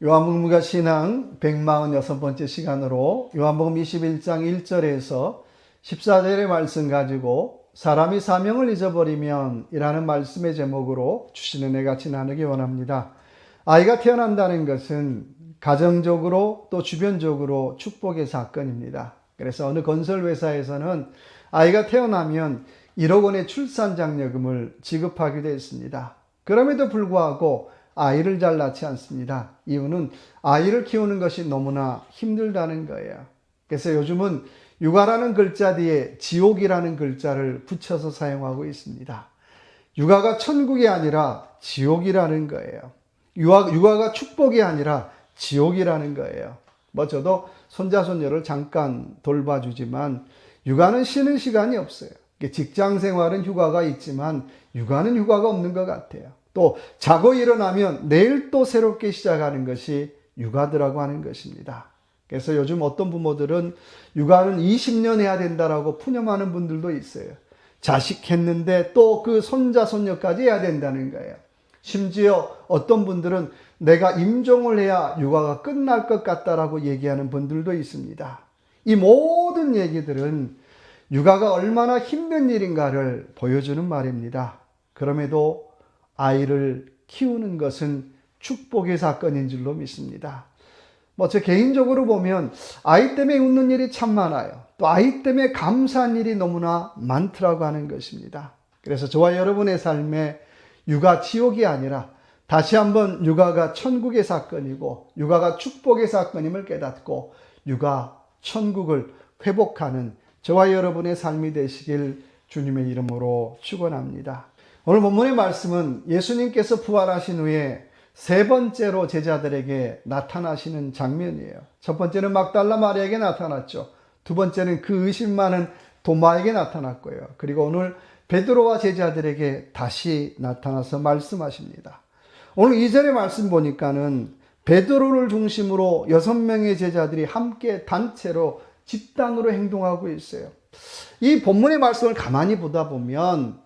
요한복음과 신앙 146번째 시간으로 요한복음 21장 1절에서 14절의 말씀 가지고 사람이 사명을 잊어버리면 이라는 말씀의 제목으로 주시는 애 같이 나누기 원합니다. 아이가 태어난다는 것은 가정적으로 또 주변적으로 축복의 사건입니다. 그래서 어느 건설회사에서는 아이가 태어나면 1억 원의 출산장려금을 지급하기도 했습니다. 그럼에도 불구하고 아이를 잘 낳지 않습니다. 이유는 아이를 키우는 것이 너무나 힘들다는 거예요. 그래서 요즘은 육아라는 글자 뒤에 지옥이라는 글자를 붙여서 사용하고 있습니다. 육아가 천국이 아니라 지옥이라는 거예요. 육아가 축복이 아니라 지옥이라는 거예요. 저도 손자 손녀를 잠깐 돌봐주지만 육아는 쉬는 시간이 없어요. 직장 생활은 휴가가 있지만 육아는 휴가가 없는 것 같아요. 또 자고 일어나면 내일 또 새롭게 시작하는 것이 육아들하고 하는 것입니다. 그래서 요즘 어떤 부모들은 육아는 20년 해야 된다라고 푸념하는 분들도 있어요. 자식 했는데 또 그 손자 손녀까지 해야 된다는 거예요. 심지어 어떤 분들은 내가 임종을 해야 육아가 끝날 것 같다라고 얘기하는 분들도 있습니다. 이 모든 얘기들은 육아가 얼마나 힘든 일인가를 보여주는 말입니다. 그럼에도 아이를 키우는 것은 축복의 사건인 줄로 믿습니다. 저 개인적으로 보면 아이 때문에 웃는 일이 참 많아요. 또 아이 때문에 감사한 일이 너무나 많더라고 하는 것입니다. 그래서 저와 여러분의 삶에 육아 지옥이 아니라 다시 한번 육아가 천국의 사건이고 육아가 축복의 사건임을 깨닫고 육아 천국을 회복하는 저와 여러분의 삶이 되시길 주님의 이름으로 축원합니다. 오늘 본문의 말씀은 예수님께서 부활하신 후에 세 번째로 제자들에게 나타나시는 장면이에요. 첫 번째는 막달라 마리아에게 나타났죠. 두 번째는 그 의심 많은 도마에게 나타났고요. 그리고 오늘 베드로와 제자들에게 다시 나타나서 말씀하십니다. 오늘 2절의 말씀 보니까는 베드로를 중심으로 6명의 제자들이 함께 단체로 집단으로 행동하고 있어요. 이 본문의 말씀을 가만히 보다 보면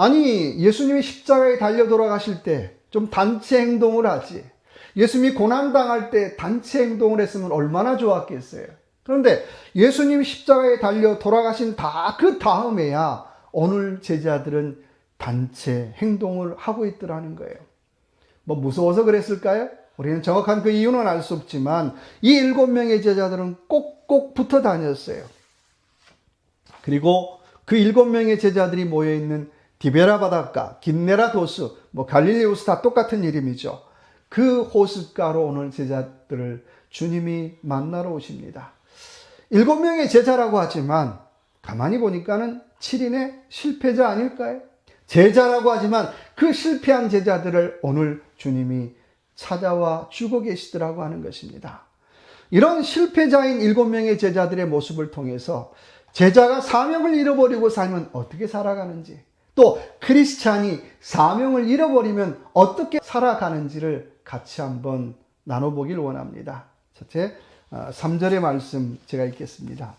아니 예수님이 십자가에 달려 돌아가실 때 좀 단체 행동을 하지. 예수님이 고난당할 때 단체 행동을 했으면 얼마나 좋았겠어요. 그런데 예수님이 십자가에 달려 돌아가신 다 그 다음에야 오늘 제자들은 단체 행동을 하고 있더라는 거예요. 무서워서 그랬을까요? 우리는 정확한 그 이유는 알 수 없지만 이 7명의 제자들은 꼭꼭 붙어 다녔어요. 그리고 그 7명의 제자들이 모여있는 디베라 바닷가, 긴네라 도수, 갈릴리 호수 다 똑같은 이름이죠. 그 호숫가로 오늘 제자들을 주님이 만나러 오십니다. 7명의 제자라고 하지만 가만히 보니까는 7인의 실패자 아닐까요? 제자라고 하지만 그 실패한 제자들을 오늘 주님이 찾아와 주고 계시더라고 하는 것입니다. 이런 실패자인 7명의 제자들의 모습을 통해서 제자가 사명을 잃어버리고 살면 어떻게 살아가는지, 또 크리스찬이 사명을 잃어버리면 어떻게 살아가는지를 같이 한번 나눠보길 원합니다. 첫째, 3절의 말씀 제가 읽겠습니다.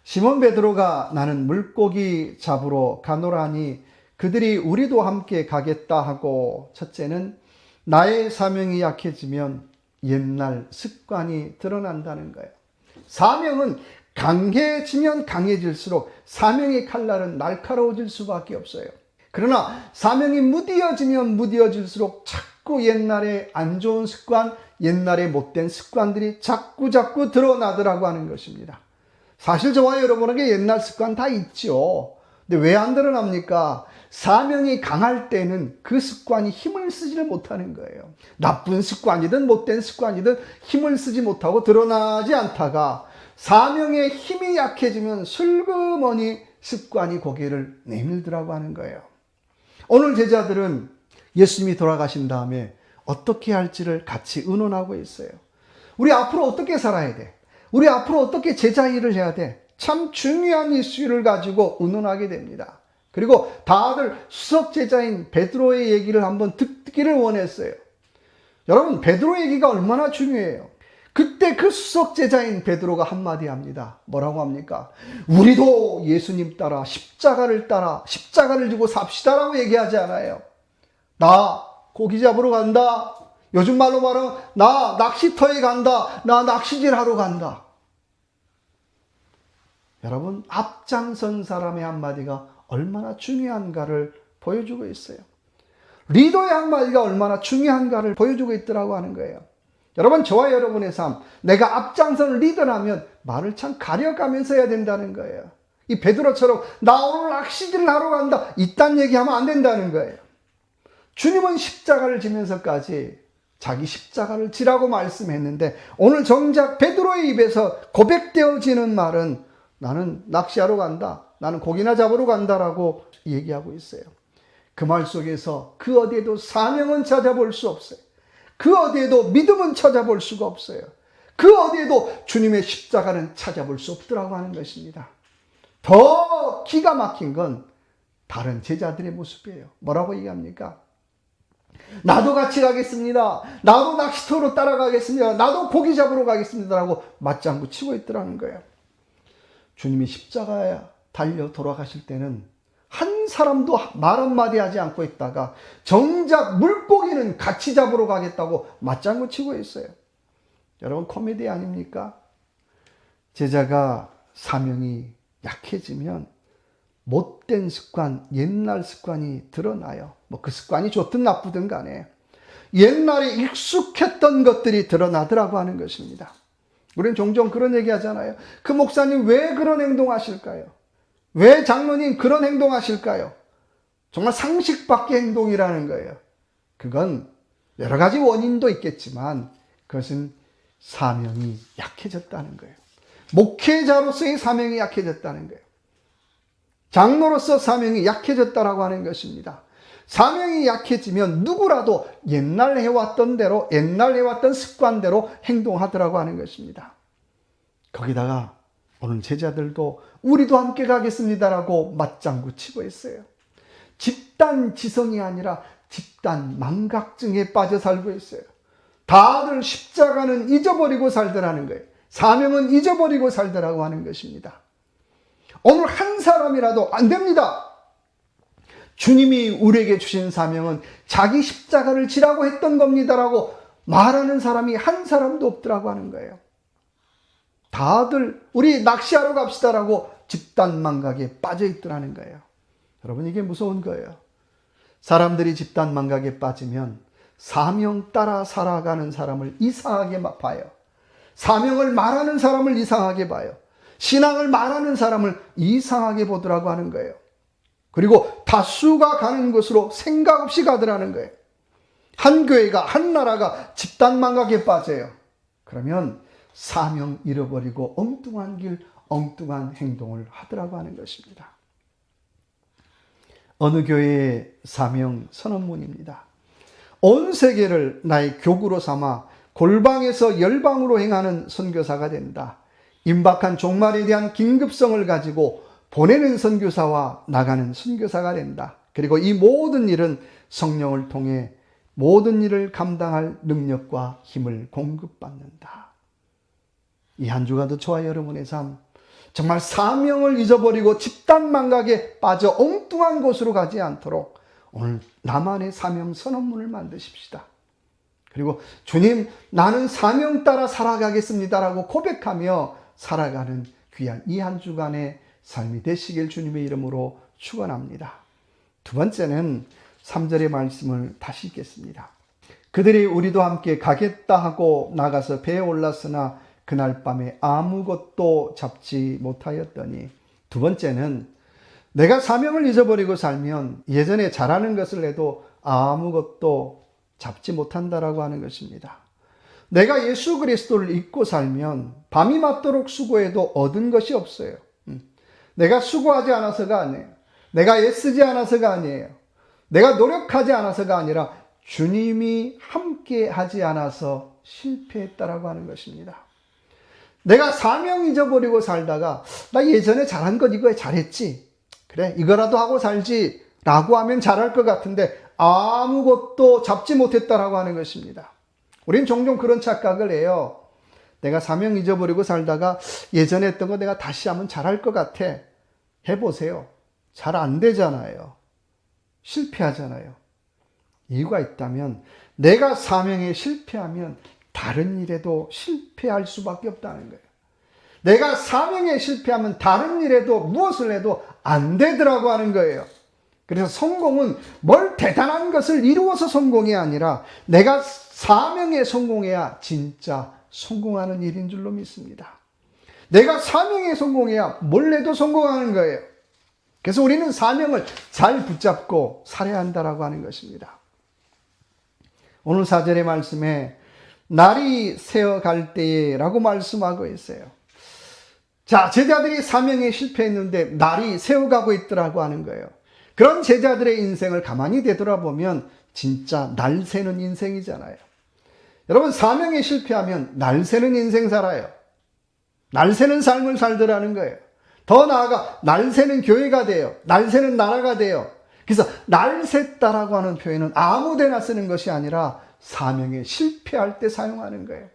시몬 베드로가 나는 물고기 잡으러 가노라니 그들이 우리도 함께 가겠다 하고, 첫째는 나의 사명이 약해지면 옛날 습관이 드러난다는 거예요. 사명은 강해지면 강해질수록 사명의 칼날은 날카로워질 수밖에 없어요. 그러나 사명이 무뎌지면 무뎌질수록 자꾸 옛날에 안 좋은 습관, 옛날에 못된 습관들이 자꾸 드러나더라고 하는 것입니다. 사실 저와 여러분에게 옛날 습관 다 있죠. 근데 왜 안 드러납니까? 사명이 강할 때는 그 습관이 힘을 쓰지를 못하는 거예요. 나쁜 습관이든 못된 습관이든 힘을 쓰지 못하고 드러나지 않다가 사명의 힘이 약해지면 슬그머니 습관이 고개를 내밀더라고 하는 거예요. 오늘 제자들은 예수님이 돌아가신 다음에 어떻게 할지를 같이 의논하고 있어요. 우리 앞으로 어떻게 살아야 돼? 우리 앞으로 어떻게 제자 일을 해야 돼? 참 중요한 이슈를 가지고 의논하게 됩니다. 그리고 다들 수석 제자인 베드로의 얘기를 한번 듣기를 원했어요. 여러분, 베드로 얘기가 얼마나 중요해요. 그때 그 수석 제자인 베드로가 한마디 합니다. 뭐라고 합니까? 우리도 예수님 따라 십자가를 지고 삽시다라고 얘기하지 않아요. 나 고기 잡으러 간다. 요즘 말로 말하면 나 낚시터에 간다. 나 낚시질 하러 간다. 여러분, 앞장선 사람의 한마디가 얼마나 중요한가를 보여주고 있어요. 리더의 한마디가 얼마나 중요한가를 보여주고 있더라고 하는 거예요. 여러분, 저와 여러분의 삶, 내가 앞장선 리더라면 말을 참 가려가면서 해야 된다는 거예요. 이 베드로처럼 나 오늘 낚시질을 하러 간다, 이딴 얘기하면 안 된다는 거예요. 주님은 십자가를 지면서까지 자기 십자가를 지라고 말씀했는데, 오늘 정작 베드로의 입에서 고백되어지는 말은 나는 낚시하러 간다, 나는 고기나 잡으러 간다라고 얘기하고 있어요. 그 말 속에서 그 어디에도 사명은 찾아볼 수 없어요. 그 어디에도 믿음은 찾아볼 수가 없어요. 그 어디에도 주님의 십자가는 찾아볼 수 없더라고 하는 것입니다. 더 기가 막힌 건 다른 제자들의 모습이에요. 뭐라고 얘기합니까? 나도 같이 가겠습니다. 나도 낚시터로 따라가겠습니다. 나도 고기 잡으러 가겠습니다라고 맞장구 치고 있더라는 거예요. 주님이 십자가에 달려 돌아가실 때는 한 사람도 말 한마디 하지 않고 있다가 정작 물고기는 같이 잡으러 가겠다고 맞장구 치고 있어요. 여러분, 코미디 아닙니까? 제자가 사명이 약해지면 못된 습관, 옛날 습관이 드러나요. 뭐 그 습관이 좋든 나쁘든 간에 옛날에 익숙했던 것들이 드러나더라고 하는 것입니다. 우리는 종종 그런 얘기 하잖아요. 그 목사님 왜 그런 행동하실까요? 왜 장로님 그런 행동하실까요? 정말 상식 밖의 행동이라는 거예요. 그건 여러 가지 원인도 있겠지만 그것은 사명이 약해졌다는 거예요. 목회자로서의 사명이 약해졌다는 거예요. 장로로서 사명이 약해졌다라고 하는 것입니다. 사명이 약해지면 누구라도 옛날 해왔던 대로, 옛날 해왔던 습관대로 행동하더라고 하는 것입니다. 거기다가 오늘 제자들도 우리도 함께 가겠습니다라고 맞장구 치고 있어요. 집단 지성이 아니라 집단 망각증에 빠져 살고 있어요. 다들 십자가는 잊어버리고 살더라는 거예요. 사명은 잊어버리고 살더라고 하는 것입니다. 오늘 한 사람이라도 안 됩니다. 주님이 우리에게 주신 사명은 자기 십자가를 지라고 했던 겁니다라고 말하는 사람이 한 사람도 없더라고 하는 거예요. 다들 우리 낚시하러 갑시다라고 집단 망각에 빠져 있더라는 거예요. 여러분, 이게 무서운 거예요. 사람들이 집단 망각에 빠지면 사명 따라 살아가는 사람을 이상하게 봐요. 사명을 말하는 사람을 이상하게 봐요. 신앙을 말하는 사람을 이상하게 보더라고 하는 거예요. 그리고 다수가 가는 곳으로 생각 없이 가더라는 거예요. 한 교회가, 한 나라가 집단 망각에 빠져요. 그러면 사명 잃어버리고 엉뚱한 길, 엉뚱한 행동을 하더라고 하는 것입니다. 어느 교회의 사명 선언문입니다. 온 세계를 나의 교구로 삼아 골방에서 열방으로 행하는 선교사가 된다. 임박한 종말에 대한 긴급성을 가지고 보내는 선교사와 나가는 선교사가 된다. 그리고 이 모든 일은 성령을 통해 모든 일을 감당할 능력과 힘을 공급받는다. 이 한 주간도 저와 여러분의 삶, 정말 사명을 잊어버리고 집단 망각에 빠져 엉뚱한 곳으로 가지 않도록 오늘 나만의 사명 선언문을 만드십시다. 그리고 주님, 나는 사명 따라 살아가겠습니다라고 고백하며 살아가는 귀한 이 한 주간의 삶이 되시길 주님의 이름으로 축원합니다. 두 번째는 3절의 말씀을 다시 읽겠습니다. 그들이 우리도 함께 가겠다 하고 나가서 배에 올랐으나 그날 밤에 아무것도 잡지 못하였더니, 두 번째는 내가 사명을 잊어버리고 살면 예전에 잘하는 것을 해도 아무것도 잡지 못한다라고 하는 것입니다. 내가 예수 그리스도를 잊고 살면 밤이 맞도록 수고해도 얻은 것이 없어요. 내가 수고하지 않아서가 아니에요. 내가 애쓰지 않아서가 아니에요. 내가 노력하지 않아서가 아니라 주님이 함께 하지 않아서 실패했다라고 하는 것입니다. 내가 사명 잊어버리고 살다가 나 예전에 잘한 것 이거 잘했지, 그래 이거라도 하고 살지 라고 하면 잘할 것 같은데 아무것도 잡지 못했다라고 하는 것입니다. 우린 종종 그런 착각을 해요. 내가 사명 잊어버리고 살다가 예전에 했던 거 내가 다시 하면 잘할 것 같아. 해보세요. 잘 안 되잖아요. 실패하잖아요. 이유가 있다면 내가 사명에 실패하면 다른 일에도 실패할 수밖에 없다는 거예요. 내가 사명에 실패하면 다른 일에도 무엇을 해도 안 되더라고 하는 거예요. 그래서 성공은 뭘 대단한 것을 이루어서 성공이 아니라 내가 사명에 성공해야 진짜 성공하는 일인 줄로 믿습니다. 내가 사명에 성공해야 뭘 해도 성공하는 거예요. 그래서 우리는 사명을 잘 붙잡고 살아야 한다라고 하는 것입니다. 오늘 4절의 말씀에 날이 새어갈 때에 라고 말씀하고 있어요. 자, 제자들이 사명에 실패했는데 날이 새어가고 있더라고 하는 거예요. 그런 제자들의 인생을 가만히 되돌아보면 진짜 날 새는 인생이잖아요. 여러분, 사명에 실패하면 날 새는 인생 살아요. 날 새는 삶을 살더라는 거예요. 더 나아가 날 새는 교회가 돼요. 날 새는 나라가 돼요. 그래서 날 샜다라고 하는 표현은 아무 데나 쓰는 것이 아니라 사명에 실패할 때 사용하는 거예요.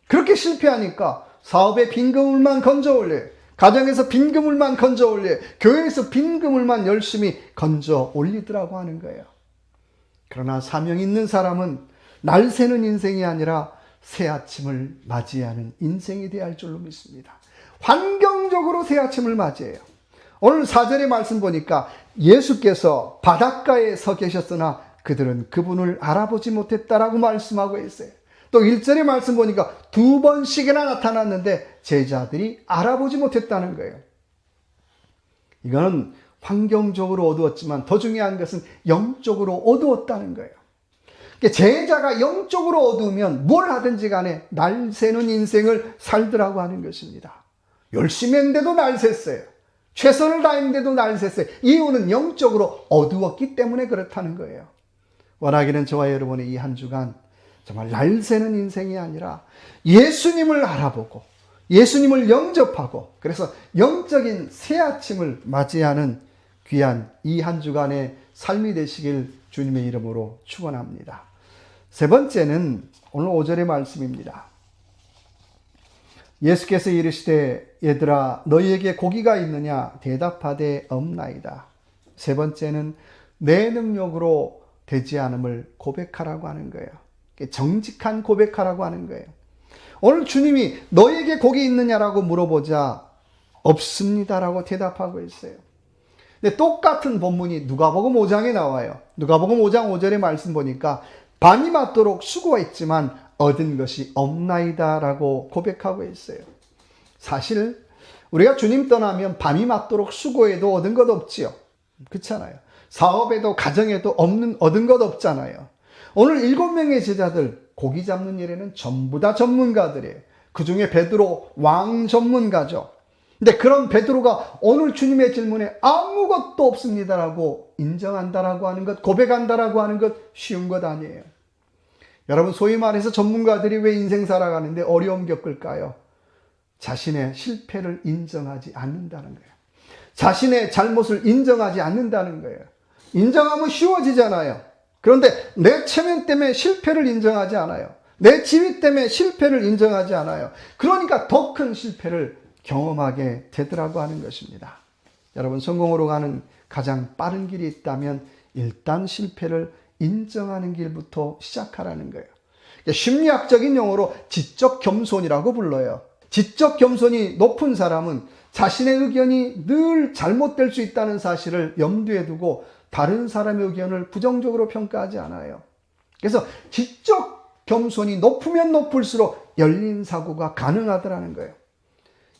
그렇게 실패하니까 사업에 빈 그물만 건져 올려요. 가정에서 빈 그물만 건져 올려요. 교회에서 빈 그물만 열심히 건져 올리더라고 하는 거예요. 그러나 사명 있는 사람은 날 새는 인생이 아니라 새 아침을 맞이하는 인생이 되어야 할 줄로 믿습니다. 환경적으로 새 아침을 맞이해요. 오늘 4절의 말씀 보니까 예수께서 바닷가에 서 계셨으나 그들은 그분을 알아보지 못했다라고 말씀하고 있어요. 또 1절의 말씀 보니까 2번씩이나 나타났는데 제자들이 알아보지 못했다는 거예요. 이거는 환경적으로 어두웠지만 더 중요한 것은 영적으로 어두웠다는 거예요. 제자가 영적으로 어두우면 뭘 하든지 간에 날 새는 인생을 살더라고 하는 것입니다. 열심히 했는데도 날 샜어요. 최선을 다했는데도 날 샜어요. 이유는 영적으로 어두웠기 때문에 그렇다는 거예요. 원하기는 저와 여러분의 이 한 주간 정말 날 새는 인생이 아니라 예수님을 알아보고 예수님을 영접하고 그래서 영적인 새 아침을 맞이하는 귀한 이 한 주간의 삶이 되시길 주님의 이름으로 축원합니다. 세 번째는 오늘 5절의 말씀입니다. 예수께서 이르시되 얘들아 너희에게 고기가 있느냐 대답하되 없나이다. 세 번째는 내 능력으로 되지 않음을 고백하라고 하는 거예요. 정직한 고백하라고 하는 거예요. 오늘 주님이 너희에게 고기 있느냐라고 물어보자 없습니다라고 대답하고 있어요. 근데 똑같은 본문이 누가복음 5장에 나와요. 누가복음 5장 5절의 말씀 보니까 밤이 맞도록 수고했지만 얻은 것이 없나이다라고 고백하고 있어요. 사실 우리가 주님 떠나면 밤이 맞도록 수고해도 얻은 것 없지요. 그렇잖아요. 사업에도 가정에도 얻은 것 없잖아요. 오늘 7명의 제자들 고기 잡는 일에는 전부 다 전문가들이에요. 그중에 베드로 왕 전문가죠. 근데 그런 베드로가 오늘 주님의 질문에 아무것도 없습니다라고 인정한다라고 하는 것, 고백한다라고 하는 것 쉬운 것 아니에요. 여러분, 소위 말해서 전문가들이 왜 인생 살아가는데 어려움 겪을까요? 자신의 실패를 인정하지 않는다는 거예요. 자신의 잘못을 인정하지 않는다는 거예요. 인정하면 쉬워지잖아요. 그런데 내 체면 때문에 실패를 인정하지 않아요. 내 지위 때문에 실패를 인정하지 않아요. 그러니까 더 큰 실패를 경험하게 되더라고 하는 것입니다. 여러분, 성공으로 가는 가장 빠른 길이 있다면 일단 실패를 인정하는 길부터 시작하라는 거예요. 심리학적인 용어로 지적 겸손이라고 불러요. 지적 겸손이 높은 사람은 자신의 의견이 늘 잘못될 수 있다는 사실을 염두에 두고 다른 사람의 의견을 부정적으로 평가하지 않아요. 그래서 지적 겸손이 높으면 높을수록 열린 사고가 가능하더라는 거예요.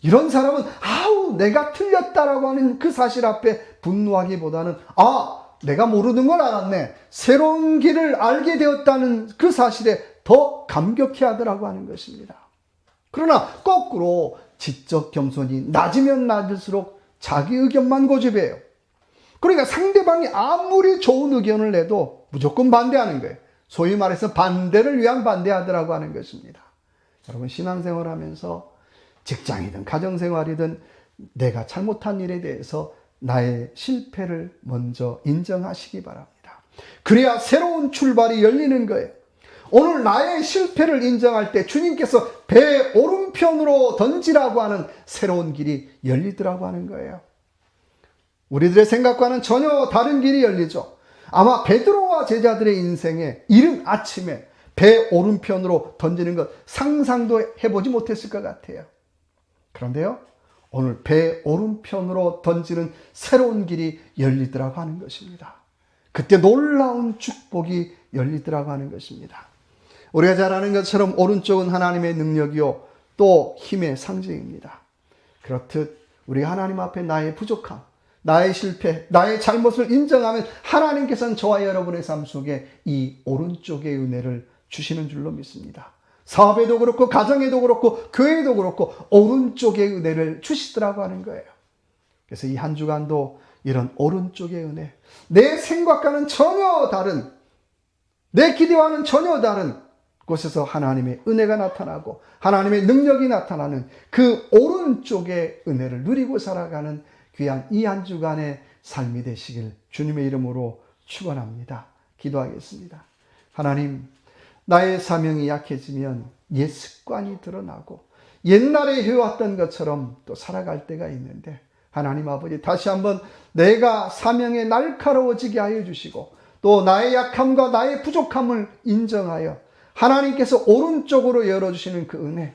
이런 사람은 아우 내가 틀렸다라고 하는 그 사실 앞에 분노하기보다는 내가 모르는 걸 알았네. 새로운 길을 알게 되었다는 그 사실에 더 감격해 하더라고 하는 것입니다. 그러나 거꾸로 지적 겸손이 낮으면 낮을수록 자기 의견만 고집해요. 그러니까 상대방이 아무리 좋은 의견을 내도 무조건 반대하는 거예요. 소위 말해서 반대를 위한 반대하더라고 하는 것입니다. 여러분, 신앙생활 하면서 직장이든 가정생활이든 내가 잘못한 일에 대해서 나의 실패를 먼저 인정하시기 바랍니다. 그래야 새로운 출발이 열리는 거예요. 오늘 나의 실패를 인정할 때 주님께서 배 오른편으로 던지라고 하는 새로운 길이 열리더라고 하는 거예요. 우리들의 생각과는 전혀 다른 길이 열리죠. 아마 베드로와 제자들의 인생에 이른 아침에 배 오른편으로 던지는 것 상상도 해보지 못했을 것 같아요. 그런데요, 오늘 배 오른편으로 던지는 새로운 길이 열리더라고 하는 것입니다. 그때 놀라운 축복이 열리더라고 하는 것입니다. 우리가 잘 아는 것처럼 오른쪽은 하나님의 능력이요 또 힘의 상징입니다. 그렇듯 우리가 하나님 앞에 나의 부족함, 나의 실패, 나의 잘못을 인정하면 하나님께서는 저와 여러분의 삶 속에 이 오른쪽의 은혜를 주시는 줄로 믿습니다. 사업에도 그렇고 가정에도 그렇고 교회에도 그렇고 오른쪽의 은혜를 주시더라고 하는 거예요. 그래서 이 한 주간도 이런 오른쪽의 은혜, 내 생각과는 전혀 다른, 내 기대와는 전혀 다른 곳에서 하나님의 은혜가 나타나고 하나님의 능력이 나타나는 그 오른쪽의 은혜를 누리고 살아가는 귀한 이 한 주간의 삶이 되시길 주님의 이름으로 축원합니다. 기도하겠습니다. 하나님, 나의 사명이 약해지면 옛 습관이 드러나고 옛날에 해왔던 것처럼 또 살아갈 때가 있는데 하나님 아버지, 다시 한번 내가 사명에 날카로워지게 하여 주시고 또 나의 약함과 나의 부족함을 인정하여 하나님께서 오른쪽으로 열어주시는 그 은혜,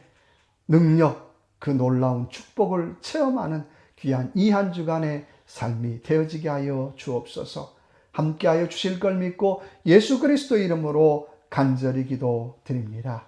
능력, 그 놀라운 축복을 체험하는 귀한 이 한 주간의 삶이 되어지게 하여 주옵소서. 함께하여 주실 걸 믿고 예수 그리스도 이름으로 간절히 기도드립니다.